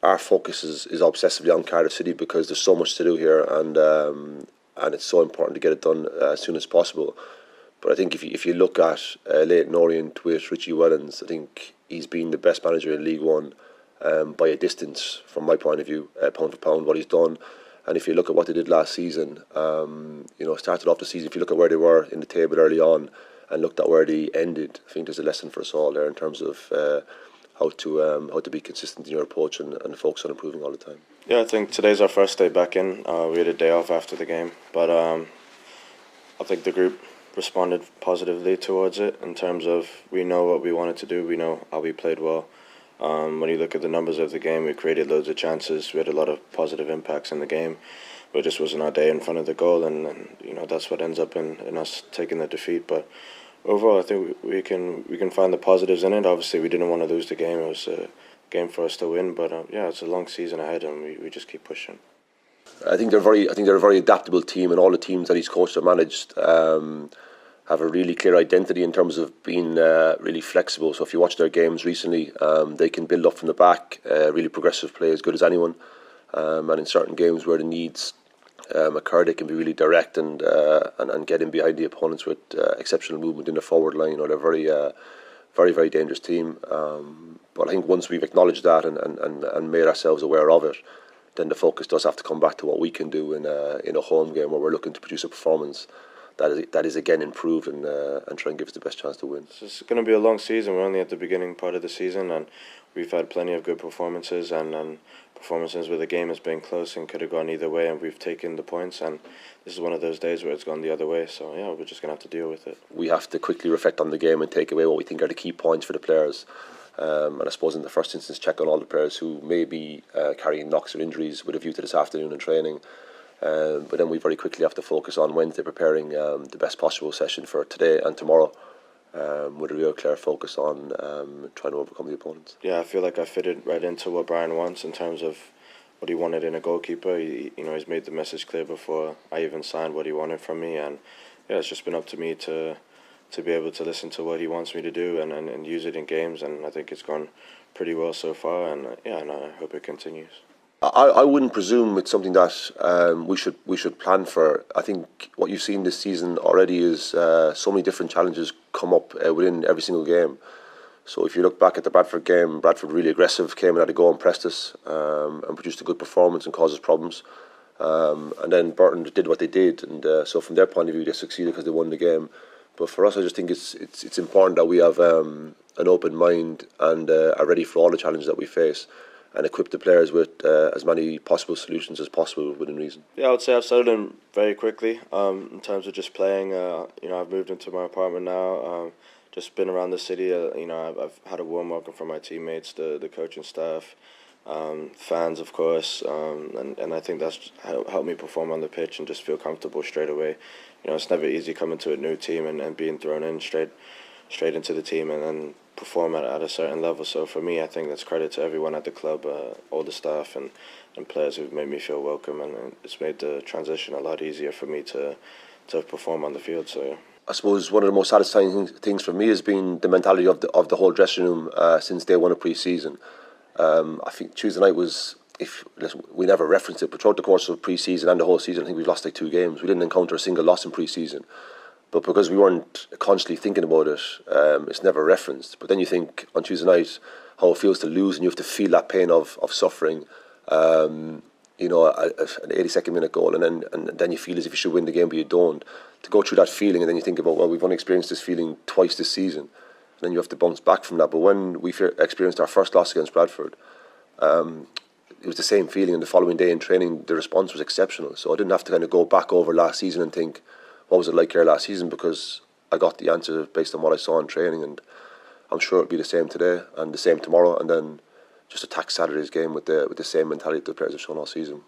our focus is obsessively on Cardiff City because there's so much to do here, and it's so important to get it done as soon as possible. But I think if you look at LEYTON ORIENT with Richie Wellens, I think he's been the best manager in League One by a distance, from my point of view, pound for pound, what he's done. And if you look at what they did last season, started off the season, if you look at where they were in the table early on and looked at where they ended, I think there's a lesson for us all there in terms of how to be consistent in your approach and focus on improving all the time. Yeah, I think today's our first day back in. We had a day off after the game, but I think the group responded positively towards it in terms of we know what we wanted to do, we know how we played well. When you look at the numbers of the game, we created loads of chances, we had a lot of positive impacts in the game, but it just wasn't our day in front of the goal, and that's what ends up in us taking the defeat. But overall, I think we can find the positives in it. Obviously, we didn't want to lose the game. It was a game for us to win, but it's a long season ahead, and we just keep pushing. I think they're a very adaptable team, and all the teams that he's coached or managed have a really clear identity in terms of being really flexible. So if you watch their games recently, they can build up from the back, really progressive play as good as anyone. And in certain games where the needs occur, they can be really direct and get in behind the opponents with exceptional movement in the forward line. They're a very dangerous team. But I think once we've acknowledged that and made ourselves aware of it, then the focus does have to come back to what we can do in a home game where we're looking to produce a performance that is again improved and try and give us the best chance to win. So it's going to be a long season. We're only at the beginning part of the season, and we've had plenty of good performances and performances where the game has been close and could have gone either way, and we've taken the points. And this is one of those days where it's gone the other way. So we're just going to have to deal with it. We have to quickly reflect on the game and take away what we think are the key points for the players. And I suppose in the first instance, check on all the players who may be carrying knocks or injuries with a view to this afternoon in training. But then we very quickly have to focus on Wednesday preparing the best possible session for today and tomorrow, with a real clear focus on trying to overcome the opponents. Yeah, I feel like I fitted right into what Brian wants in terms of what he wanted in a goalkeeper. He's made the message clear before I even signed what he wanted from me, and it's just been up to me to be able to listen to what he wants me to do and use it in games, and I think it's gone pretty well so far, and I hope it continues. I wouldn't presume it's something that we should plan for. I think what you've seen this season already is so many different challenges come up within every single game. So if you look back at the Bradford game, Bradford really aggressive, came in at a go and pressed us and produced a good performance and caused us problems. And then Burton did what they did, and so from their point of view, they succeeded because they won the game. But for us, I just think it's important that we have an open mind and are ready for all the challenges that we face, and equip the players with as many possible solutions as possible within reason. Yeah, I would say I've settled in very quickly in terms of just playing. I've moved into my apartment now. Just been around the city. I've had a warm welcome from my teammates, the coaching staff, fans, of course, and I think that's helped me perform on the pitch and just feel comfortable straight away. It's never easy coming to a new team and being thrown in straight into the team and then perform at a certain level. So for me, I think that's credit to everyone at the club, all the staff and players who've made me feel welcome, and it's made the transition a lot easier for me to perform on the field. So I suppose one of the most satisfying things for me has been the mentality of the whole dressing room since day one of pre-season. I think Tuesday night was, we never referenced it, but throughout the course of pre-season and the whole season, I think we've lost like 2 games. We didn't encounter a single loss in pre-season. But because we weren't constantly thinking about it, it's never referenced. But then you think on Tuesday night how it feels to lose, and you have to feel that pain of suffering. An 82nd minute goal, and then you feel as if you should win the game, but you don't. To go through that feeling, and then you think about, well, we've only experienced this feeling twice this season, and then you have to bounce back from that. But when we experienced our first loss against Bradford, it was the same feeling, and the following day in training, the response was exceptional. So I didn't have to kind of go back over last season and think, what was it like here last season, because I got the answer based on what I saw in training, and I'm sure it'll be the same today and the same tomorrow, and then just attack Saturday's game with the same mentality that the players have shown all season.